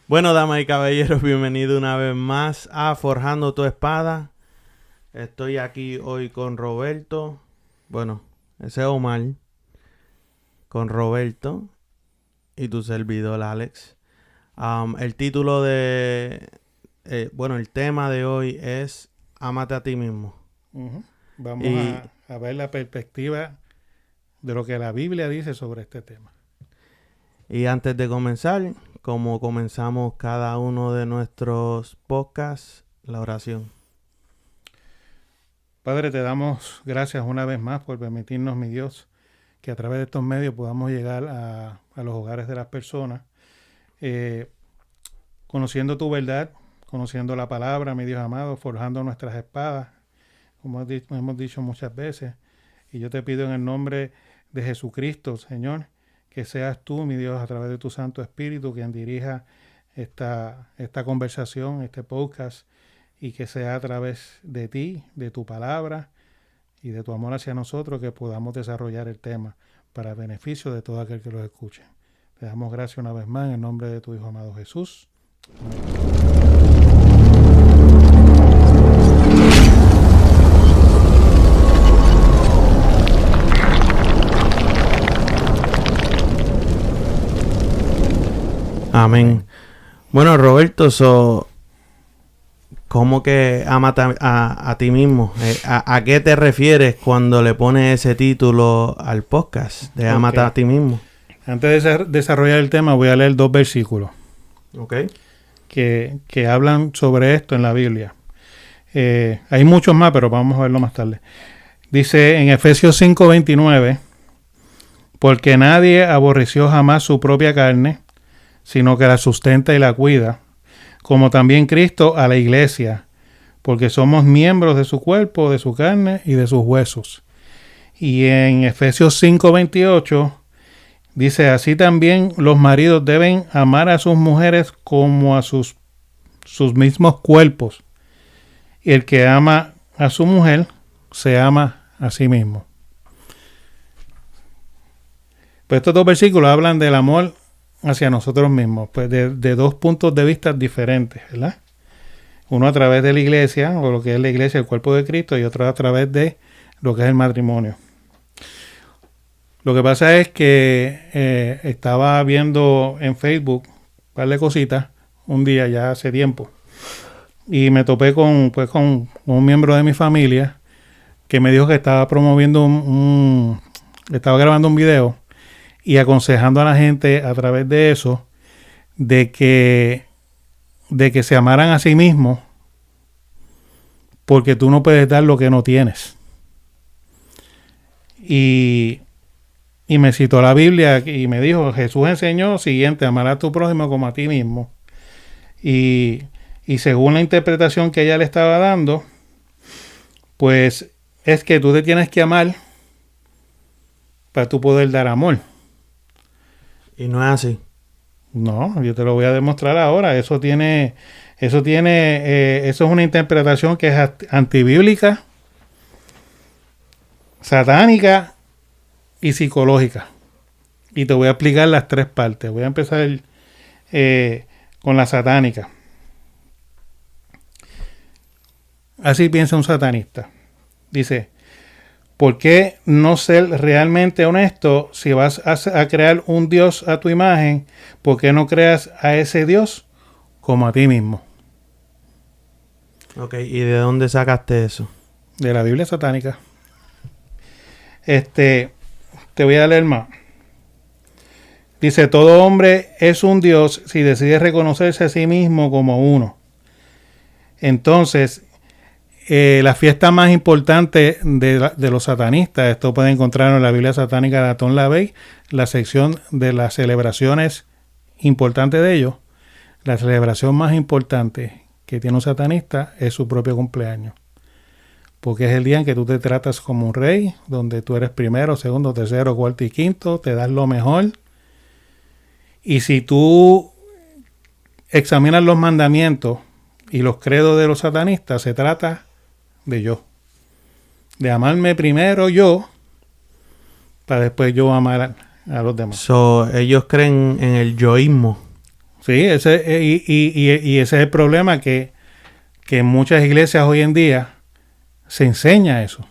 Bueno, damas y caballeros, bienvenido una vez más a Forjando tu Espada. Estoy aquí hoy con Roberto. Bueno, ese es Omar. Con Roberto y tu servidor Alex. El título el tema de hoy es Ámate a ti mismo. Uh-huh. Vamos Y, a ver la perspectiva de lo que la Biblia dice sobre este tema. y antes de comenzar, como comenzamos cada uno de nuestros podcasts, la oración. Padre, te damos gracias una vez más por permitirnos, mi Dios, que a través de estos medios podamos llegar a los hogares de las personas, conociendo tu verdad, conociendo la palabra, mi Dios amado, forjando nuestras espadas, como hemos dicho muchas veces. Y yo te pido en el nombre de Jesucristo, Señor, que seas tú, mi Dios, a través de tu Santo Espíritu, quien dirija esta conversación, este podcast, y que sea a través de ti, de tu palabra y de tu amor hacia nosotros que podamos desarrollar el tema para beneficio de todo aquel que lo escuche. Te damos gracias una vez más en el nombre de tu Hijo amado Jesús. Amén. Bueno, Roberto, ¿cómo que ámate a ti mismo? ¿A qué te refieres cuando le pones ese título al podcast de Ámate a ti mismo? Antes de desarrollar el tema, voy a leer 2 versículos que hablan sobre esto en la Biblia. Hay muchos más, pero vamos a verlo más tarde. Dice en Efesios 5:29, porque nadie aborreció jamás su propia carne, sino que la sustenta y la cuida, como también Cristo a la iglesia, porque somos miembros de su cuerpo, de su carne y de sus huesos. Y en Efesios 5:28 dice, así también los maridos deben amar a sus mujeres como a sus mismos cuerpos. Y el que ama a su mujer, se ama a sí mismo. Pues estos 2 versículos hablan del amor hacia nosotros mismos, pues de 2 puntos de vista diferentes, ¿verdad? Uno a través de la iglesia, o lo que es la iglesia, el cuerpo de Cristo, y otro a través de lo que es el matrimonio. Lo que pasa es que estaba viendo en Facebook un par de cositas un día ya hace tiempo, y me topé con un miembro de mi familia que me dijo que estaba promoviendo estaba grabando un video y aconsejando a la gente a través de eso de que se amaran a sí mismos, porque tú no puedes dar lo que no tienes. Y me citó la Biblia y me dijo, Jesús enseñó lo siguiente, amar a tu prójimo como a ti mismo. Y según la interpretación que ella le estaba dando, pues es que tú te tienes que amar para tú poder dar amor. Y no es así. No, yo te lo voy a demostrar ahora. Eso es una interpretación que es antibíblica, satánica y psicológica. Y te voy a explicar las 3 partes. Voy a empezar con la satánica. Así piensa un satanista. Dice, ¿por qué no ser realmente honesto si vas a crear un Dios a tu imagen? ¿Por qué no creas a ese Dios como a ti mismo? Ok, ¿y de dónde sacaste eso? De la Biblia satánica. Te voy a leer más. Dice, todo hombre es un Dios si decide reconocerse a sí mismo como uno. Entonces, la fiesta más importante de los satanistas, esto puede encontrarlo en la Biblia satánica de Anton LaVey, la sección de las celebraciones importantes de ellos. La celebración más importante que tiene un satanista es su propio cumpleaños. Porque es el día en que tú te tratas como un rey, donde tú eres primero, segundo, tercero, cuarto y quinto, te das lo mejor. Y si tú examinas los mandamientos y los credos de los satanistas, se trata de yo. De amarme primero yo, para después yo amar a los demás. Ellos creen en el yoísmo. Sí, y ese es el problema que en muchas iglesias hoy en día se enseña eso.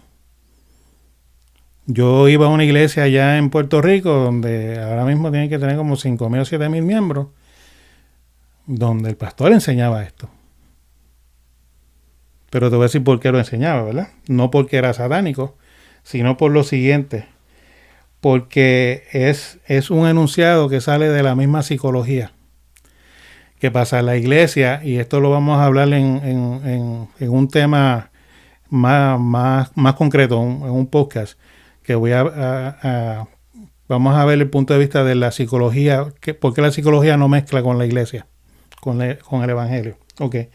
Yo iba a una iglesia allá en Puerto Rico donde ahora mismo tienen que tener como 5,000 o 7,000 miembros, donde el pastor enseñaba esto. Pero te voy a decir por qué lo enseñaba, ¿verdad? No porque era satánico, sino por lo siguiente. Porque es un enunciado que sale de la misma psicología. ¿Qué pasa? La iglesia, y esto lo vamos a hablar en un tema más concreto, en un podcast, que vamos a ver el punto de vista de la psicología, por qué la psicología no mezcla con la iglesia, con el evangelio. Okay.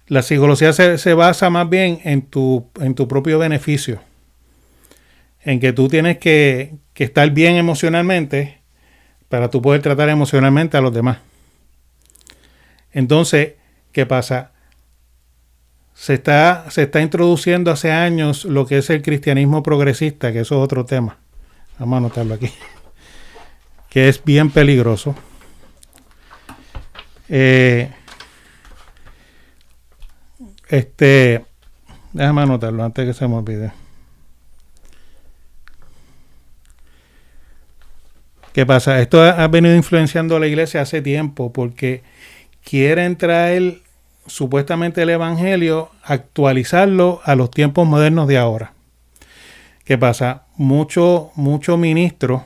La psicología se basa más bien en tu propio beneficio, en que tú tienes que estar bien emocionalmente para tú poder tratar emocionalmente a los demás. Entonces, ¿qué pasa? Se está introduciendo hace años lo que es el cristianismo progresista, que eso es otro tema. Vamos a anotarlo aquí. Que es bien peligroso. Déjame anotarlo antes que se me olvide. ¿Qué pasa? Esto ha venido influenciando a la iglesia hace tiempo porque quieren traer supuestamente el evangelio, actualizarlo a los tiempos modernos de ahora. ¿Qué pasa? Muchos ministros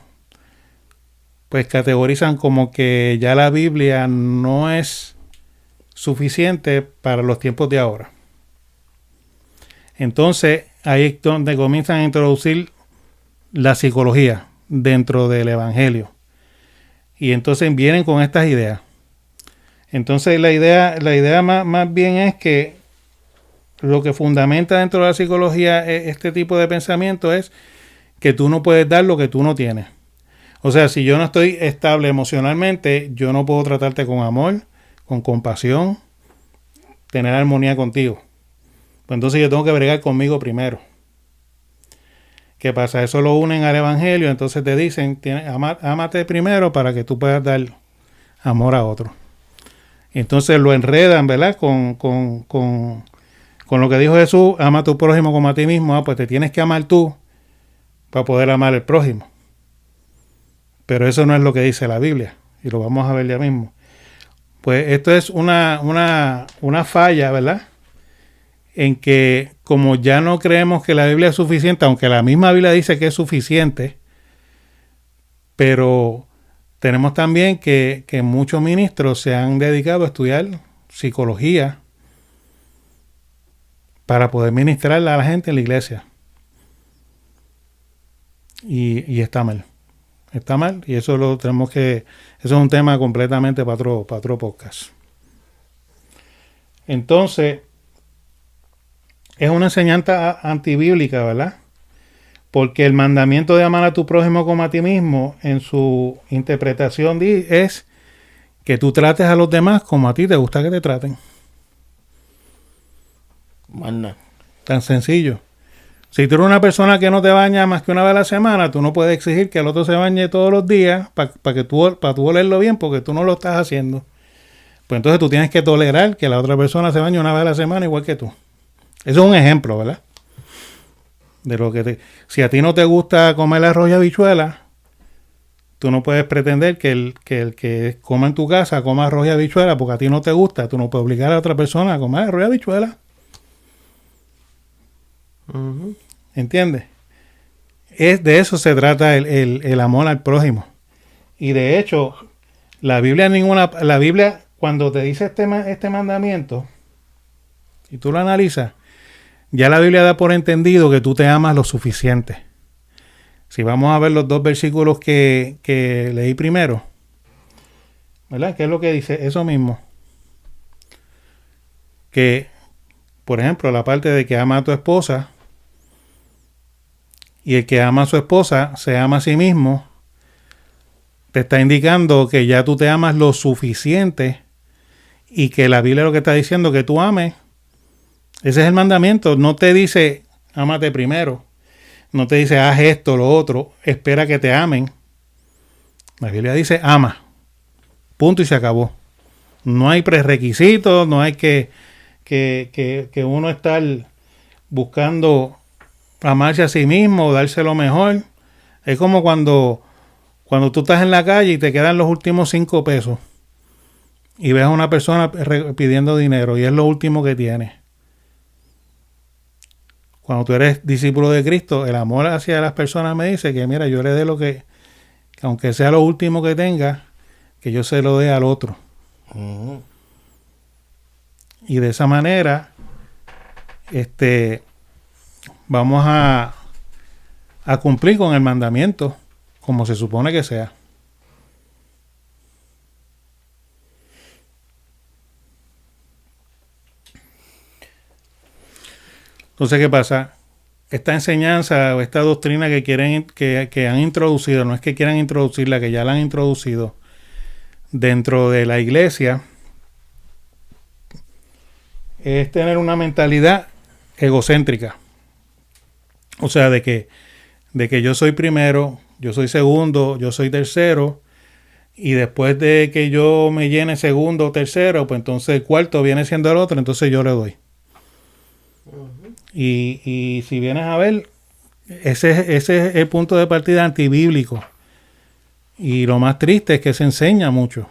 pues categorizan como que ya la Biblia no es suficiente para los tiempos de ahora. Entonces ahí es donde comienzan a introducir la psicología dentro del evangelio. Y entonces vienen con estas ideas. Entonces la idea más bien es que lo que fundamenta dentro de la psicología este tipo de pensamiento es que tú no puedes dar lo que tú no tienes. O sea, si yo no estoy estable emocionalmente, yo no puedo tratarte con amor, con compasión, tener armonía contigo. Pues entonces yo tengo que bregar conmigo primero. ¿Qué pasa? Eso lo unen al evangelio, entonces te dicen, ámate primero para que tú puedas dar amor a otro. Entonces lo enredan, ¿verdad? Con lo que dijo Jesús, ama a tu prójimo como a ti mismo. Pues te tienes que amar tú para poder amar al prójimo. Pero eso no es lo que dice la Biblia. Y lo vamos a ver ya mismo. Pues esto es una falla, ¿verdad? En que como ya no creemos que la Biblia es suficiente, aunque la misma Biblia dice que es suficiente, pero tenemos también que muchos ministros se han dedicado a estudiar psicología para poder ministrarle a la gente en la iglesia. Y está mal. Está mal y eso lo tenemos que... Eso es un tema completamente para otro podcast. Entonces, es una enseñanza antibíblica, ¿verdad? Porque el mandamiento de amar a tu prójimo como a ti mismo, en su interpretación es que tú trates a los demás como a ti te gusta que te traten. Manda. Tan sencillo. Si tú eres una persona que no te baña más que una vez a la semana, tú no puedes exigir que el otro se bañe todos los días para tú olerlo bien porque tú no lo estás haciendo. Pues entonces tú tienes que tolerar que la otra persona se bañe una vez a la semana igual que tú. Eso es un ejemplo, ¿verdad? De lo que si a ti no te gusta comer arroz y habichuela, tú no puedes pretender que el que coma en tu casa coma arroz y habichuela porque a ti no te gusta. Tú no puedes obligar a otra persona a comer arroz y habichuela. Uh-huh. ¿Entiendes? De eso se trata el amor al prójimo. Y de hecho, la Biblia cuando te dice este mandamiento, y tú lo analizas, ya la Biblia da por entendido que tú te amas lo suficiente. Si vamos a ver los dos versículos que leí primero, ¿verdad? ¿Qué es lo que dice? Eso mismo. Que, por ejemplo, la parte de que ama a tu esposa, y el que ama a su esposa se ama a sí mismo, te está indicando que ya tú te amas lo suficiente y que la Biblia lo que está diciendo que tú ames. Ese es el mandamiento. No te dice, ámate primero. No te dice, haz esto, lo otro. Espera que te amen. La Biblia dice, ama. punto y se acabó. No hay prerequisitos, no hay que uno estar buscando amarse a sí mismo o darse lo mejor. Es como cuando tú estás en la calle y te quedan los últimos 5 pesos y ves a una persona pidiendo dinero y es lo último que tiene. Cuando tú eres discípulo de Cristo, el amor hacia las personas me dice que mira, yo le dé lo que aunque sea lo último que tenga, que yo se lo dé al otro. Uh-huh. Y de esa manera vamos a cumplir con el mandamiento como se supone que sea. Entonces, ¿qué pasa? Esta enseñanza o esta doctrina que quieren que han introducido, no es que quieran introducirla, que ya la han introducido dentro de la iglesia, es tener una mentalidad egocéntrica. O sea, de que yo soy primero, yo soy segundo, yo soy tercero, y después de que yo me llene segundo o tercero, pues entonces el cuarto viene siendo el otro, entonces yo le doy. Uh-huh. Y si vienes a ver, ese es el punto de partida antibíblico. Y lo más triste es que se enseña mucho.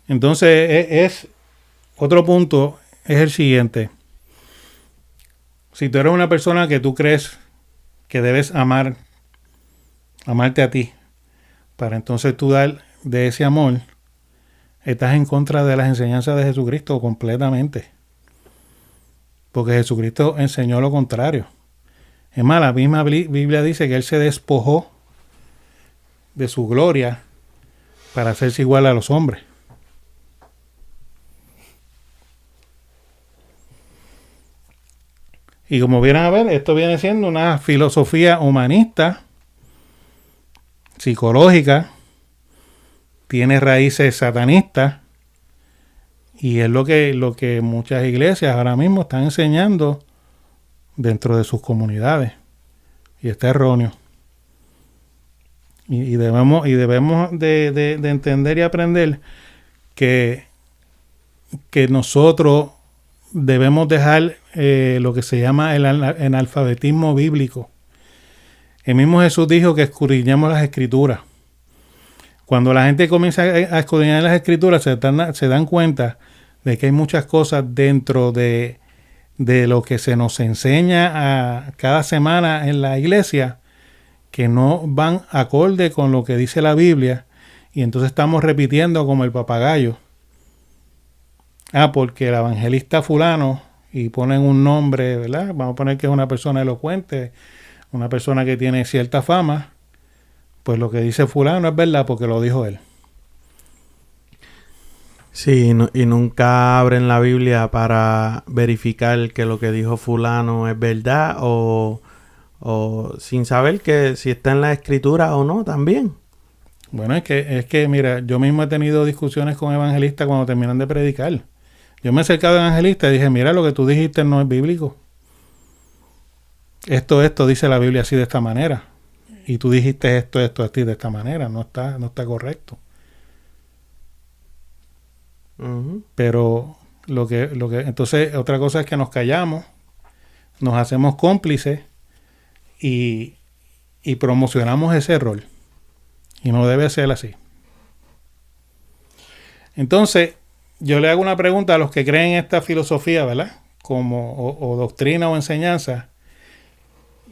Entonces, es otro punto es el siguiente. Si tú eres una persona que tú crees que debes amarte a ti, para entonces tú dar de ese amor, estás en contra de las enseñanzas de Jesucristo completamente. Porque Jesucristo enseñó lo contrario. Es más, la misma Biblia dice que Él se despojó de su gloria para hacerse igual a los hombres. Y como vieron a ver, esto viene siendo una filosofía humanista, psicológica, tiene raíces satanistas, y es lo que muchas iglesias ahora mismo están enseñando dentro de sus comunidades. Y está erróneo. Y debemos de entender y aprender que nosotros debemos dejar lo que se llama el analfabetismo bíblico. El mismo Jesús dijo que escudriñemos las escrituras. Cuando la gente comienza a escudriñar las escrituras, se dan cuenta de que hay muchas cosas dentro de lo que se nos enseña cada semana en la iglesia que no van acorde con lo que dice la Biblia, y entonces estamos repitiendo como el papagayo. Porque el evangelista fulano, y ponen un nombre, ¿verdad? Vamos a poner que es una persona elocuente, una persona que tiene cierta fama, pues lo que dice fulano es verdad porque lo dijo él. Sí, y nunca abren la Biblia para verificar que lo que dijo fulano es verdad o sin saber que si está en la escritura o no también. Bueno, es que mira, yo mismo he tenido discusiones con evangelistas cuando terminan de predicar. Yo me he acercado a evangelistas y dije, mira, lo que tú dijiste no es bíblico. Esto dice la Biblia así de esta manera. Y tú dijiste esto así de esta manera. No está correcto. Uh-huh. Pero lo que entonces otra cosa es que nos callamos, nos hacemos cómplices y promocionamos ese rol. Y no debe ser así. Entonces, yo le hago una pregunta a los que creen en esta filosofía, ¿verdad? Como o doctrina o enseñanza.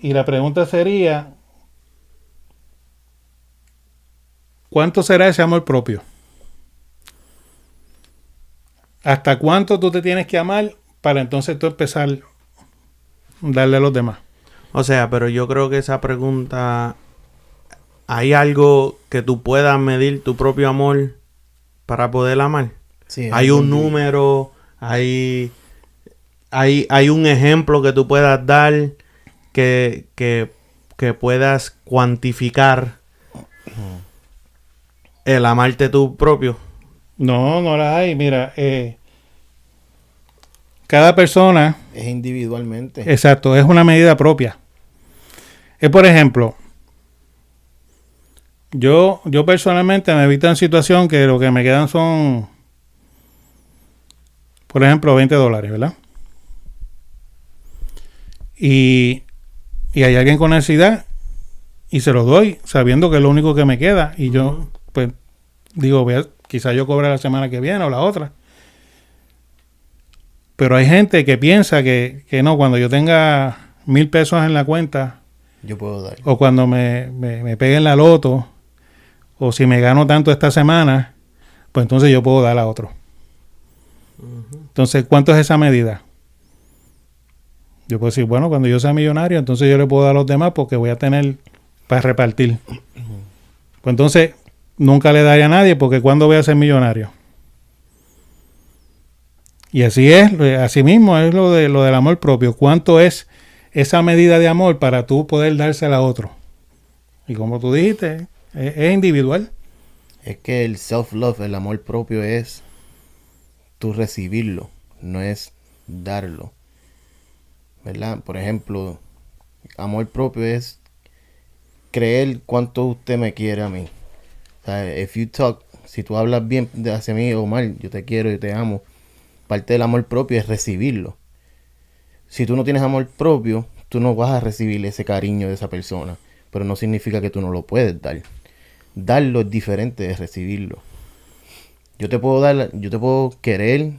Y la pregunta sería, ¿cuánto será ese amor propio? ¿Hasta cuánto tú te tienes que amar para entonces tú empezar a darle a los demás? O sea, pero yo creo que esa pregunta, ¿hay algo que tú puedas medir tu propio amor para poder amar? Sí, hay un número, hay un ejemplo que tú puedas dar que puedas cuantificar el amarte tú propio. No la hay. Mira, cada persona es individualmente. Exacto, es una medida propia. Por ejemplo, Yo personalmente me he visto en situación que lo que me quedan son, por ejemplo, $20, ¿verdad? Y hay alguien con necesidad y se los doy sabiendo que es lo único que me queda. Y yo, pues, digo, quizá yo cobre la semana que viene o la otra. Pero hay gente que piensa que no, cuando yo tenga $1,000 en la cuenta, yo puedo dar. O cuando me peguen la loto, o si me gano tanto esta semana, pues entonces yo puedo dar a otro. Entonces, ¿cuánto es esa medida? Yo puedo decir, bueno, cuando yo sea millonario, entonces yo le puedo dar a los demás porque voy a tener para repartir. Pues entonces, nunca le daré a nadie porque ¿cuándo voy a ser millonario? Y así es, así mismo es lo del amor propio. ¿Cuánto es esa medida de amor para tú poder dársela a otro? Y como tú dijiste, es individual. Es que el self-love, el amor propio, es tú recibirlo, no es darlo. ¿Verdad? Por ejemplo, amor propio es creer cuánto usted me quiere a mí. O sea, si tú hablas bien hacia mí o mal, yo te quiero y te amo. Parte del amor propio es recibirlo. Si tú no tienes amor propio, tú no vas a recibir ese cariño de esa persona. Pero no significa que tú no lo puedes dar. Darlo es diferente de recibirlo. Yo te puedo querer,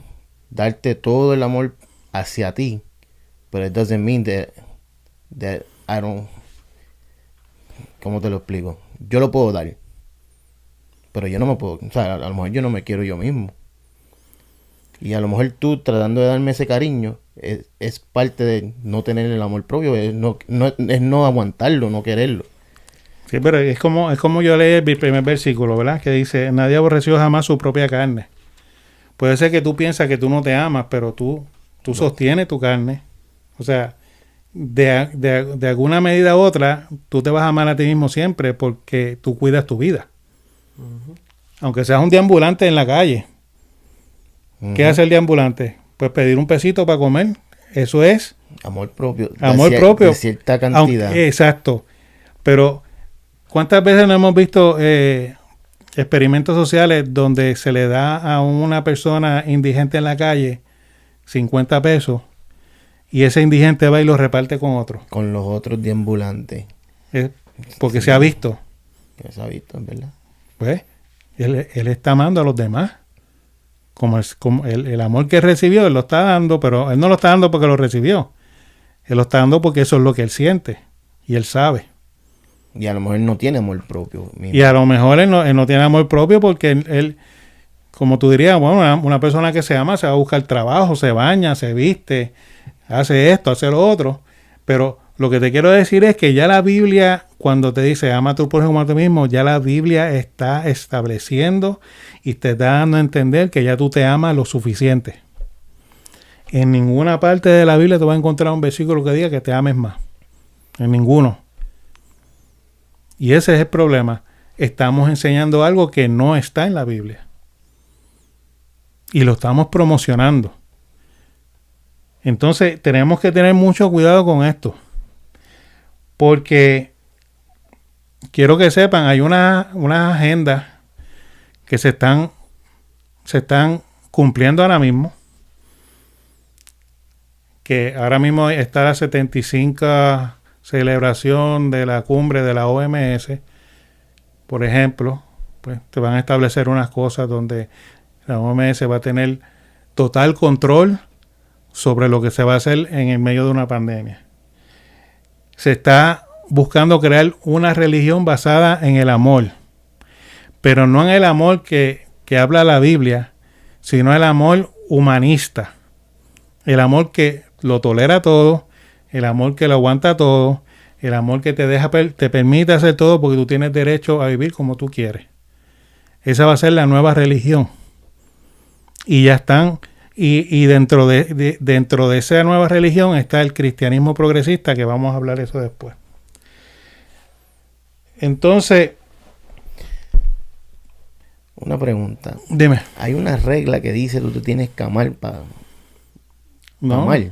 darte todo el amor hacia ti. Pero it doesn't mean that I don't... ¿Cómo te lo explico? Yo lo puedo dar. Pero yo no me puedo... O sea, a lo mejor yo no me quiero yo mismo. Y a lo mejor tú tratando de darme ese cariño es parte de no tener el amor propio, es no aguantarlo, no quererlo. Sí, pero es como yo leí el primer versículo, ¿verdad? Que dice, nadie aborreció jamás su propia carne. Puede ser que tú piensas que tú no te amas, pero tú sostienes tu carne. O sea, de alguna medida u otra, tú te vas a amar a ti mismo siempre porque tú cuidas tu vida. Aunque seas un deambulante en la calle. ¿Qué hace el deambulante? Pues pedir un pesito para comer. Eso es amor propio. Amor propio. De cierta cantidad. Exacto. Pero, ¿cuántas veces no hemos visto experimentos sociales donde se le da a una persona indigente en la calle 50 pesos y ese indigente va y lo reparte con otro? Con los otros deambulantes. Porque sí, se ha visto. Se ha visto, es verdad. Pues, él está amando a los demás. Como el amor que recibió, él lo está dando, pero él no lo está dando porque lo recibió. Él lo está dando porque eso es lo que él siente. Y él sabe. Y a lo mejor no tiene amor propio. Mismo. Y a lo mejor él no tiene amor propio porque él, como tú dirías, bueno, una persona que se ama se va a buscar trabajo, se baña, se viste, hace esto, hace lo otro. Pero lo que te quiero decir es que ya la Biblia, cuando te dice ama a tu prójimo como a ti mismo, ya la Biblia está estableciendo y te está dando a entender que ya tú te amas lo suficiente. En ninguna parte de la Biblia te vas a encontrar un versículo que diga que te ames más. En ninguno. Y ese es el problema. Estamos enseñando algo que no está en la Biblia. Y lo estamos promocionando. Entonces tenemos que tener mucho cuidado con esto. Porque quiero que sepan, hay unas agendas que se están cumpliendo ahora mismo. Que ahora mismo está la 75 celebración de la cumbre de la OMS. Por ejemplo, pues te van a establecer unas cosas donde la OMS va a tener total control sobre lo que se va a hacer en el medio de una pandemia. Se está buscando crear una religión basada en el amor, pero no en el amor que habla la Biblia, sino el amor humanista, el amor que lo tolera todo, el amor que lo aguanta todo, el amor que te permite hacer todo porque tú tienes derecho a vivir como tú quieres. Esa va a ser la nueva religión. Y ya están, y dentro de esa nueva religión está el cristianismo progresista, que vamos a hablar de eso después. Entonces, una pregunta. Dime. Hay una regla que dice que tú tienes que amar para amar.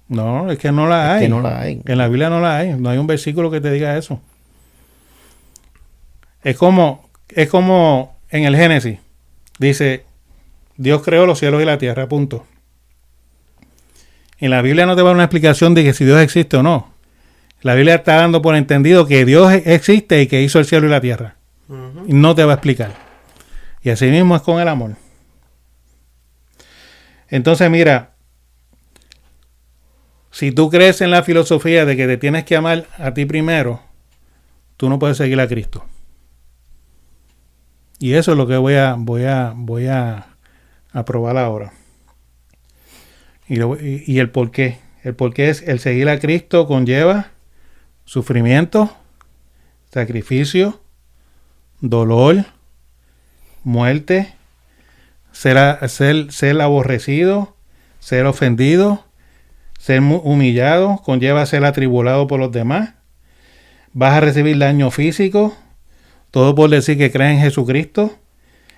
No, es que no la hay. Es que no la hay. En la Biblia no la hay. No hay un versículo que te diga eso. Es como en el Génesis. Dice, Dios creó los cielos y la tierra, punto. En la Biblia no te va a dar una explicación de que si Dios existe o no. La Biblia está dando por entendido que Dios existe y que hizo el cielo y la tierra. Y no te va a explicar. Y así mismo es con el amor. Entonces, mira, si tú crees en la filosofía de que te tienes que amar a ti primero, tú no puedes seguir a Cristo. Y eso es lo que voy a probar ahora. Y el por qué. El por qué es el seguir a Cristo conlleva sufrimiento, sacrificio, dolor, muerte, ser aborrecido, ser ofendido, ser humillado, conlleva ser atribulado por los demás. Vas a recibir daño físico, todo por decir que crees en Jesucristo.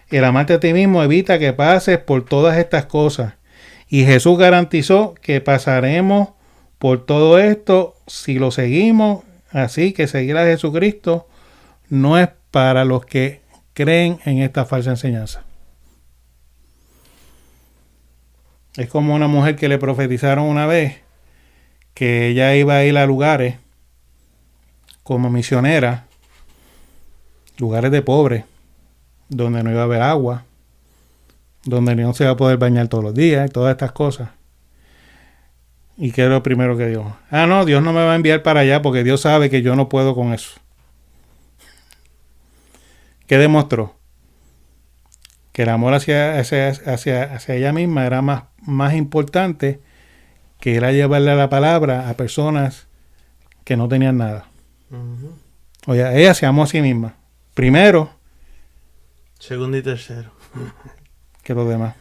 El amarte a ti mismo evita que pases por todas estas cosas. Y Jesús garantizó que pasaremos por todo esto si lo seguimos. Así que seguir a Jesucristo no es para los que creen en esta falsa enseñanza. Es como una mujer que le profetizaron una vez que ella iba a ir a lugares como misionera, lugares de pobres, donde no iba a haber agua, donde no se va a poder bañar todos los días y todas estas cosas. ¿Y qué es lo primero que dijo? No, Dios no me va a enviar para allá porque Dios sabe que yo no puedo con eso. ¿Qué demostró? Que el amor hacia ella misma era más importante que ir a llevarle la palabra a personas que no tenían nada. Oye, ella se amó a sí misma. Primero. Segundo y tercero. Que los demás.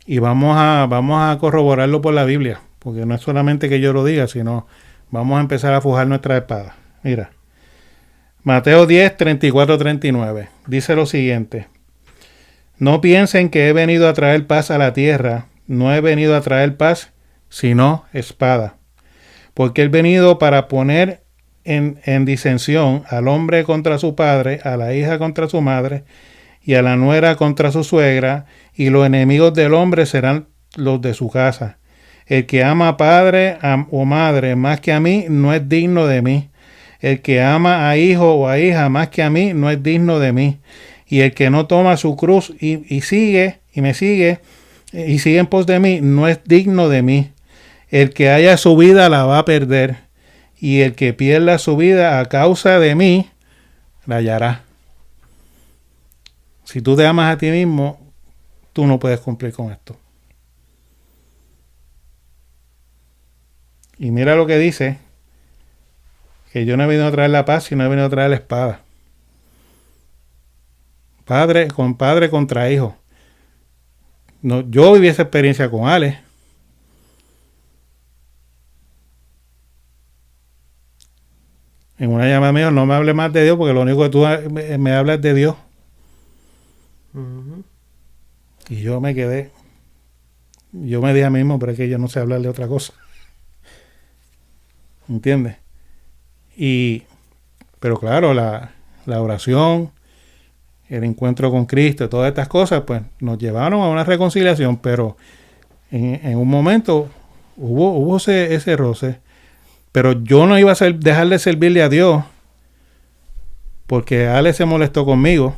Y vamos a corroborarlo por la Biblia, porque no es solamente que yo lo diga, sino vamos a empezar a forjar nuestra espada. Mira, Mateo 10, 34, 39, dice lo siguiente: no piensen que he venido a traer paz a la tierra, no he venido a traer paz, sino espada, porque he venido para poner en disensión al hombre contra su padre, a la hija contra su madre, y a la nuera contra su suegra, y los enemigos del hombre serán los de su casa. El que ama a padre o madre más que a mí, no es digno de mí. El que ama a hijo o a hija más que a mí, no es digno de mí. Y el que no toma su cruz y me sigue en pos de mí, no es digno de mí. El que haya su vida la va a perder, y el que pierda su vida a causa de mí, la hallará. Si tú te amas a ti mismo, tú no puedes cumplir con esto. Y mira lo que dice, que yo no he venido a traer la paz, sino he venido a traer la espada. Padre contra hijo. No, yo viví esa experiencia con Ale. En una llamada me dijo, no me hable más de Dios, porque lo único que tú me hablas es de Dios. Y yo me quedé. Yo me dije a mí mismo, pero es que yo no sé hablar de otra cosa. ¿Entiendes? Pero claro, la oración, el encuentro con Cristo, todas estas cosas, pues nos llevaron a una reconciliación, pero en un momento hubo ese roce. Pero yo no iba a dejar de servirle a Dios porque Ale se molestó conmigo.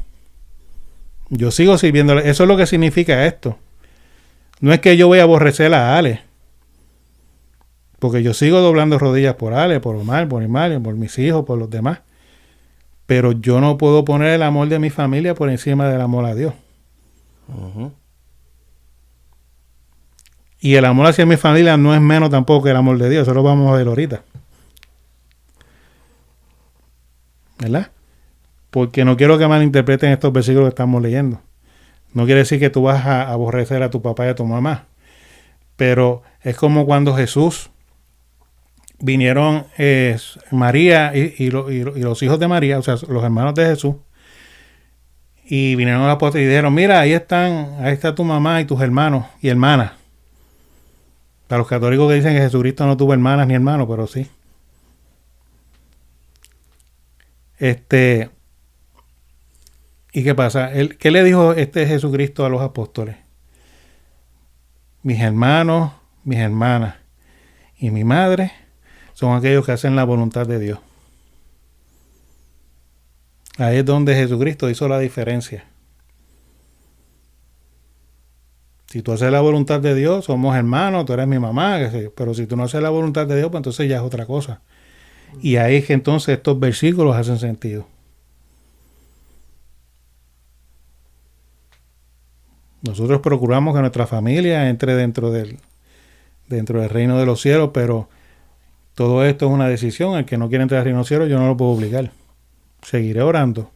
Yo sigo sirviéndole. Eso es lo que significa esto. No es que yo voy a aborrecer a Ale, porque yo sigo doblando rodillas por Ale, por Omar, por Imalia, por mis hijos, por los demás. Pero yo no puedo poner el amor de mi familia por encima del amor a Dios. Y el amor hacia mi familia no es menos tampoco que el amor de Dios. Eso lo vamos a ver ahorita. ¿Verdad? Porque no quiero que malinterpreten estos versículos que estamos leyendo. No quiere decir que tú vas a aborrecer a tu papá y a tu mamá. Pero es como cuando Jesús vinieron María y los hijos de María, o sea, los hermanos de Jesús, y vinieron a la puerta y dijeron, mira, ahí está tu mamá y tus hermanos y hermanas. Para los católicos que dicen que Jesucristo no tuvo hermanas ni hermanos, pero sí. ¿Y qué pasa? ¿Qué le dijo Jesucristo a los apóstoles? Mis hermanos, mis hermanas y mi madre son aquellos que hacen la voluntad de Dios. Ahí es donde Jesucristo hizo la diferencia. Si tú haces la voluntad de Dios, somos hermanos, tú eres mi mamá, qué sé yo. Pero si tú no haces la voluntad de Dios, pues entonces ya es otra cosa. Y ahí es que entonces estos versículos hacen sentido. Nosotros procuramos que nuestra familia entre dentro del reino de los cielos, pero todo esto es una decisión. El que no quiere entrar al reino de los cielos, yo no lo puedo obligar. Seguiré orando.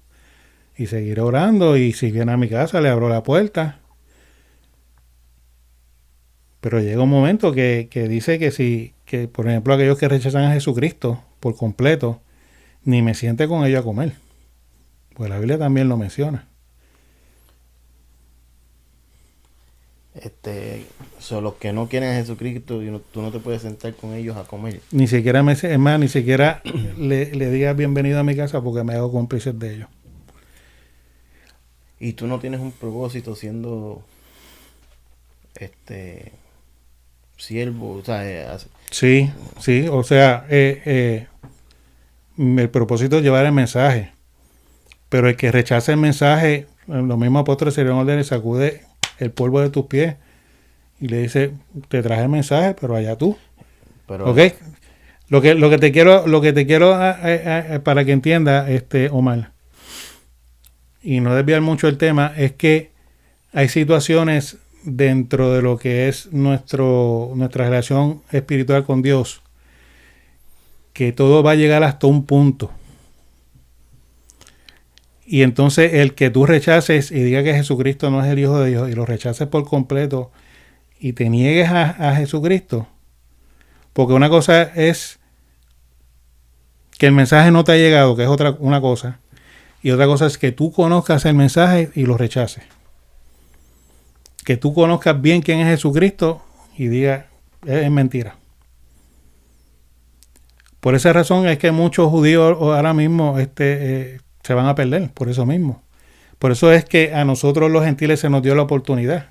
Y seguiré orando. Y si viene a mi casa, le abro la puerta. Pero llega un momento que dice que, por ejemplo, aquellos que rechazan a Jesucristo por completo, ni me siente con ellos a comer. Pues la Biblia también lo menciona. Son los que no quieren a Jesucristo, tú no te puedes sentar con ellos a comer. Ni siquiera le digas bienvenido a mi casa porque me hago cómplices de ellos. Y tú no tienes un propósito siendo siervo, o sea, Sí, o sea, el propósito es llevar el mensaje. Pero el que rechaza el mensaje, los mismos apóstoles se le sacude el polvo de tus pies y le dice, te traje el mensaje, pero allá tú. pero ¿Ok? Lo que te quiero para que entienda, Omar, y no desviar mucho el tema, es que hay situaciones dentro de lo que es nuestra relación espiritual con Dios, que todo va a llegar hasta un punto. Y entonces el que tú rechaces y diga que Jesucristo no es el Hijo de Dios y lo rechaces por completo y te niegues a Jesucristo, porque una cosa es que el mensaje no te ha llegado, que es una cosa, y otra cosa es que tú conozcas el mensaje y lo rechaces. Que tú conozcas bien quién es Jesucristo y digas, es mentira. Por esa razón es que muchos judíos ahora mismo se van a perder, por eso mismo. Por eso es que a nosotros los gentiles se nos dio la oportunidad.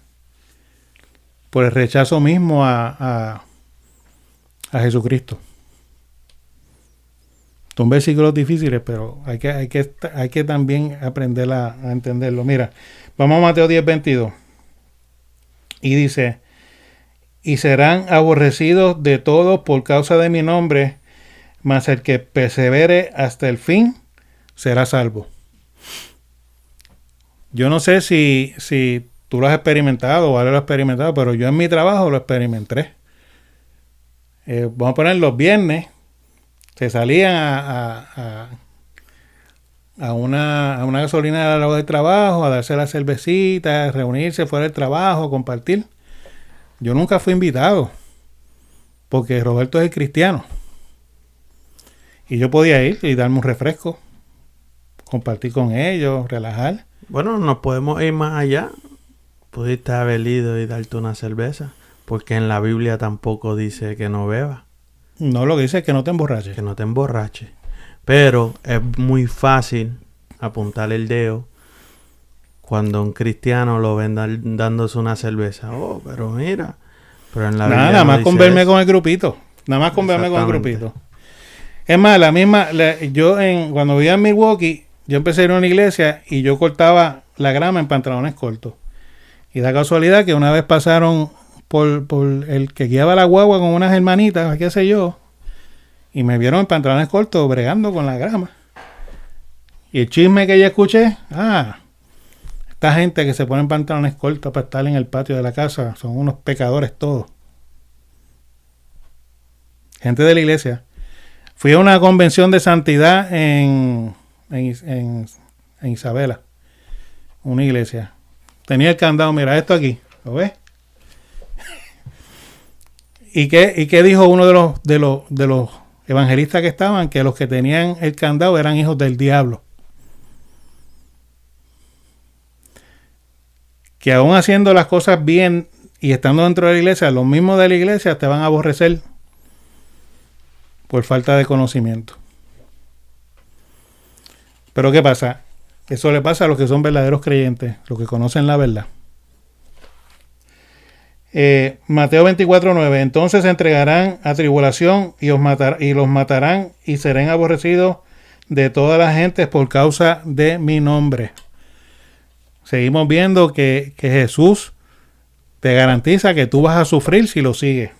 Por el rechazo mismo a Jesucristo. Son versículos difíciles, pero hay que también aprender a entenderlo. Mira, vamos a Mateo 10:22. Y dice, y serán aborrecidos de todos por causa de mi nombre, mas el que persevere hasta el fin será salvo. Yo no sé si tú lo has experimentado o alguien lo ha experimentado, pero yo en mi trabajo lo experimenté. Vamos a poner los viernes, se salían a una gasolinera al lado del trabajo, a darse la cervecita, a reunirse fuera del trabajo, a compartir. Yo nunca fui invitado, porque Roberto es el cristiano. Y yo podía ir y darme un refresco, compartir con ellos, relajar. Bueno, nos podemos ir más allá. Pudiste haber ido y darte una cerveza, porque en la Biblia tampoco dice que no bebas. No, lo que dice es que no te emborraches. Que no te emborraches. Pero es muy fácil apuntar el dedo cuando un cristiano lo ven dándose una cerveza. Oh, pero mira. Pero en la Biblia nada no más dice con verme eso. con el grupito. Nada más con verme con el grupito. Es más, cuando vivía en Milwaukee, yo empecé a ir a una iglesia y yo cortaba la grama en pantalones cortos. Y da casualidad que una vez pasaron por el que guiaba la guagua con unas hermanitas, qué sé yo, y me vieron en pantalones cortos bregando con la grama. Y el chisme que yo escuché, esta gente que se pone en pantalones cortos para estar en el patio de la casa son unos pecadores todos. Gente de la iglesia. Fui a una convención de santidad en Isabela, una iglesia. Tenía el candado, mira esto aquí, ¿lo ves? ¿Y qué dijo uno de los evangelistas que estaban? Que los que tenían el candado eran hijos del diablo. Que aún haciendo las cosas bien y estando dentro de la iglesia, los mismos de la iglesia te van a aborrecer por falta de conocimiento. Pero ¿qué pasa? Eso le pasa a los que son verdaderos creyentes, los que conocen la verdad. Mateo 24:9. Entonces se entregarán a tribulación y los matarán y serán aborrecidos de todas las gentes por causa de mi nombre. Seguimos viendo que Jesús te garantiza que tú vas a sufrir si lo sigues.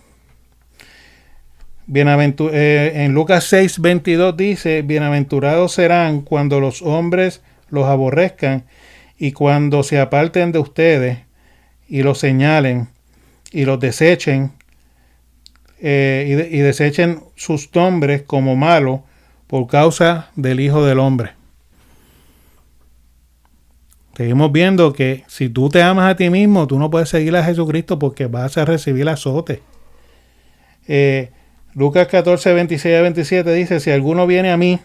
En Lucas 6:22 dice: bienaventurados serán cuando los hombres los aborrezcan y cuando se aparten de ustedes y los señalen y los desechen y desechen sus nombres como malos por causa del Hijo del Hombre. Seguimos viendo que si tú te amas a ti mismo, tú no puedes seguir a Jesucristo porque vas a recibir azote. Lucas 14:26-27 dice: si alguno viene a mí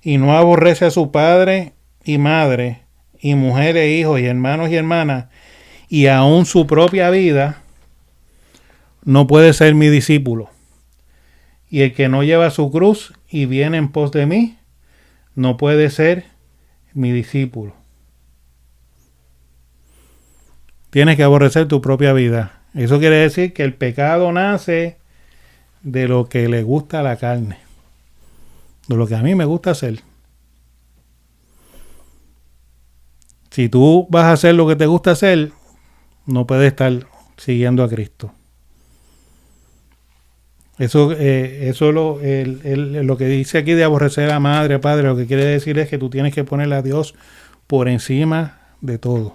y no aborrece a su padre y madre y mujer e hijos y hermanos y hermanas y aún su propia vida, no puede ser mi discípulo. Y el que no lleva su cruz y viene en pos de mí, no puede ser mi discípulo. Tienes que aborrecer tu propia vida. Eso quiere decir que el pecado nace de lo que le gusta a la carne, de lo que a mí me gusta hacer. Si tú vas a hacer lo que te gusta hacer, no puedes estar siguiendo a Cristo. Eso lo que dice aquí de aborrecer a madre, padre, lo que quiere decir es que tú tienes que ponerle a Dios por encima de todo.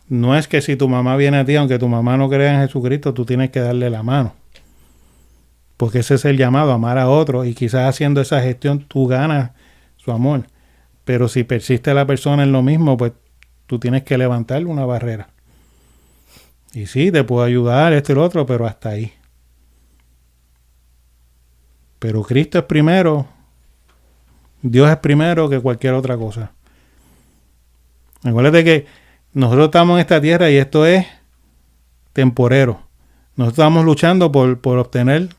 No es que si tu mamá viene a ti, aunque tu mamá no crea en Jesucristo, tú tienes que darle la mano. Porque ese es el llamado, amar a otro. Y quizás haciendo esa gestión tú ganas su amor. Pero si persiste la persona en lo mismo, pues tú tienes que levantarle una barrera. Y sí, te puedo ayudar, esto y lo otro, pero hasta ahí. Pero Cristo es primero, Dios es primero que cualquier otra cosa. Acuérdate que nosotros estamos en esta tierra y esto es temporero. Nosotros estamos luchando por obtener,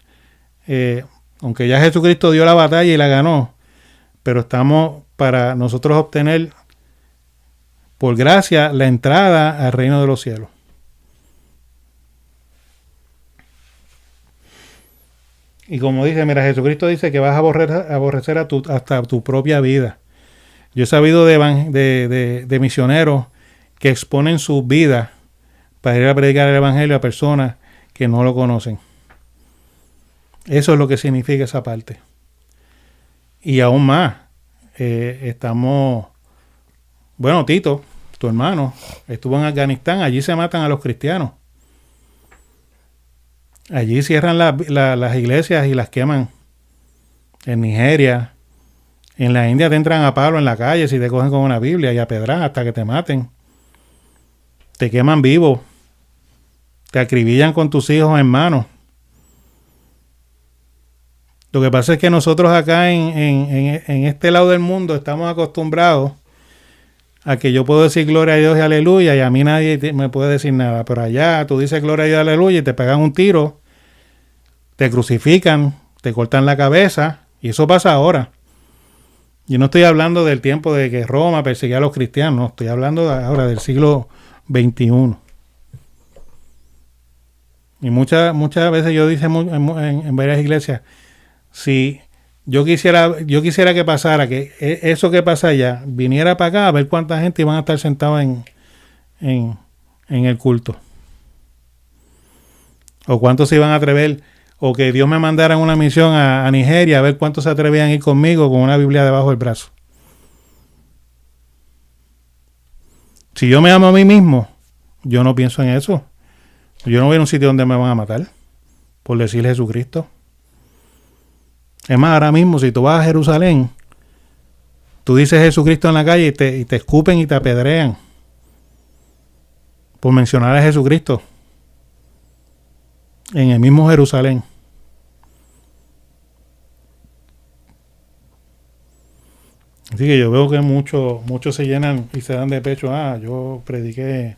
aunque ya Jesucristo dio la batalla y la ganó, pero estamos para nosotros obtener por gracia la entrada al reino de los cielos. Y como dice, mira, Jesucristo dice que vas a aborrecer hasta tu propia vida. Yo he sabido de misioneros que exponen sus vidas para ir a predicar el evangelio a personas que no lo conocen. Eso es lo que significa esa parte. Y aún más, Tito, tu hermano, estuvo en Afganistán, allí se matan a los cristianos. Allí cierran las iglesias y las queman. En Nigeria, en la India te entran a palo en la calle si te cogen con una Biblia y a pedrar hasta que te maten. Te queman vivo. Te acribillan con tus hijos en manos. Lo que pasa es que nosotros acá en este lado del mundo estamos acostumbrados a que yo puedo decir gloria a Dios y aleluya y a mí nadie me puede decir nada. Pero allá tú dices gloria a Dios y aleluya y te pegan un tiro, te crucifican, te cortan la cabeza y eso pasa ahora. Yo no estoy hablando del tiempo de que Roma perseguía a los cristianos, no, estoy hablando ahora del siglo XXI. Y muchas veces yo dije en varias iglesias, si yo quisiera que pasara, que eso que pasa allá, viniera para acá a ver cuánta gente iban a estar sentados en el culto. O cuántos se iban a atrever, o que Dios me mandara en una misión a Nigeria a ver cuántos se atrevían a ir conmigo con una Biblia debajo del brazo. Si yo me amo a mí mismo, yo no pienso en eso. Yo no voy a un sitio donde me van a matar por decir Jesucristo. Es más, ahora mismo, si tú vas a Jerusalén, tú dices Jesucristo en la calle y te escupen y te apedrean por mencionar a Jesucristo en el mismo Jerusalén. Así que yo veo que muchos se llenan y se dan de pecho. Yo prediqué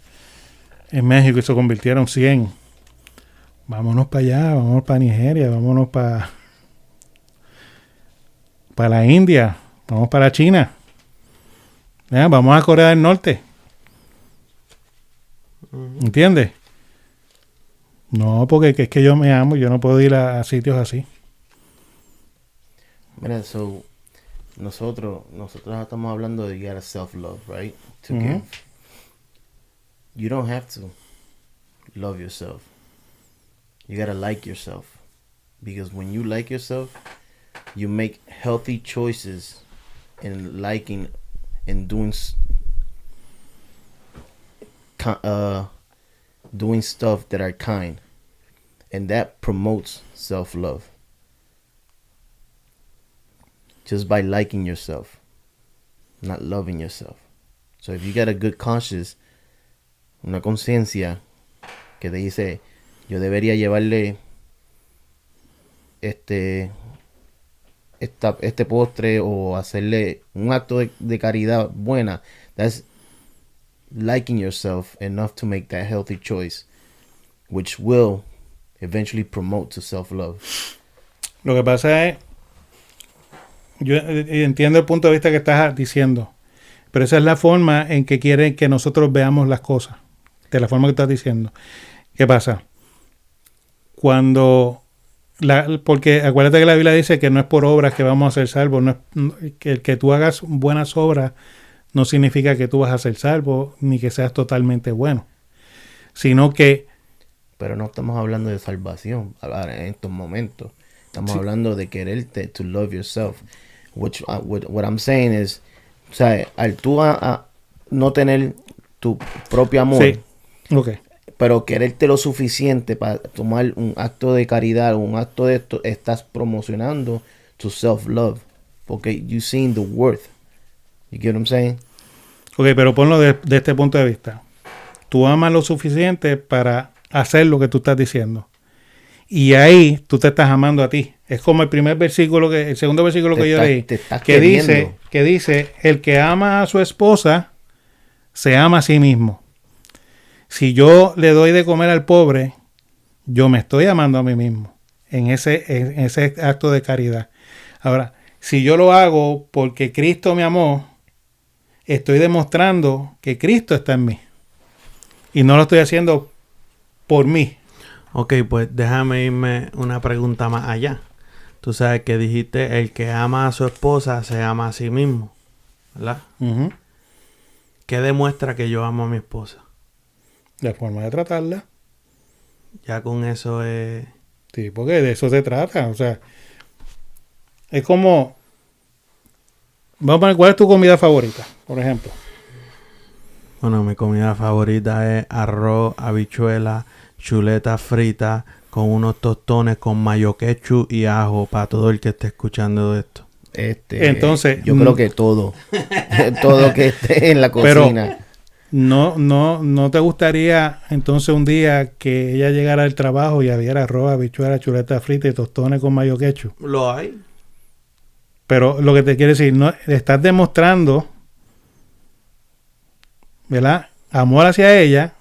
en México y se convirtieron 100. Vámonos para allá, vámonos para Nigeria, vámonos para la India. Vamos para China. Vamos a Corea del Norte. ¿Entiendes? No, porque es que yo me amo. Yo no puedo ir a sitios así. Mira, so, nosotros estamos hablando de get a self-love, right? To give. You don't have to love yourself. You gotta like yourself. Because when you like yourself, you make healthy choices in liking and doing stuff that are kind. And that promotes self-love. Just by liking yourself, not loving yourself. So if you got a good conscience, una conciencia que te dice, yo debería llevarle este postre o hacerle un acto de caridad buena, that's liking yourself enough to make that healthy choice, which will eventually promote to self-love. Lo que pasa es, yo entiendo el punto de vista que estás diciendo, pero esa es la forma en que quieren que nosotros veamos las cosas, de la forma que estás diciendo. ¿Qué pasa? Porque acuérdate que la Biblia dice que no es por obras que vamos a ser salvos, que tú hagas buenas obras no significa que tú vas a ser salvo, ni que seas totalmente bueno, sino que... Pero no estamos hablando de salvación ahora en estos momentos. Estamos hablando de quererte, to love yourself. Which, what I'm saying is, o sea, al tú no tener tu propio amor, sí. Okay. Pero quererte lo suficiente para tomar un acto de caridad, un acto de esto, estás promocionando tu self-love. Porque you seen the worth. You get what I'm saying? Ok, pero ponlo de este punto de vista. Tú amas lo suficiente para hacer lo que tú estás diciendo. Y ahí tú te estás amando a ti. Es como el segundo versículo que yo leí, que dice, el que ama a su esposa, se ama a sí mismo. Si yo le doy de comer al pobre, yo me estoy amando a mí mismo en ese acto de caridad. Ahora, si yo lo hago porque Cristo me amó, estoy demostrando que Cristo está en mí. Y no lo estoy haciendo por mí. Ok, pues déjame irme una pregunta más allá. Tú sabes que dijiste, el que ama a su esposa se ama a sí mismo, ¿verdad? Uh-huh. ¿Qué demuestra que yo amo a mi esposa? La forma de tratarla. Ya con eso es... Sí, porque de eso se trata. O sea, es como... Vamos a poner, ¿cuál es tu comida favorita, por ejemplo? Bueno, mi comida favorita es arroz, habichuela, chuleta frita con unos tostones con mayo ketchup y ajo para todo el que esté escuchando esto. Entonces, yo creo que todo que esté en la cocina. Pero no te gustaría entonces un día que ella llegara al trabajo y hubiera arroz, habichuela, chuleta frita y tostones con mayo ketchup. Lo hay. Pero lo que te quiero decir, no estás demostrando, ¿verdad?, amor hacia ella.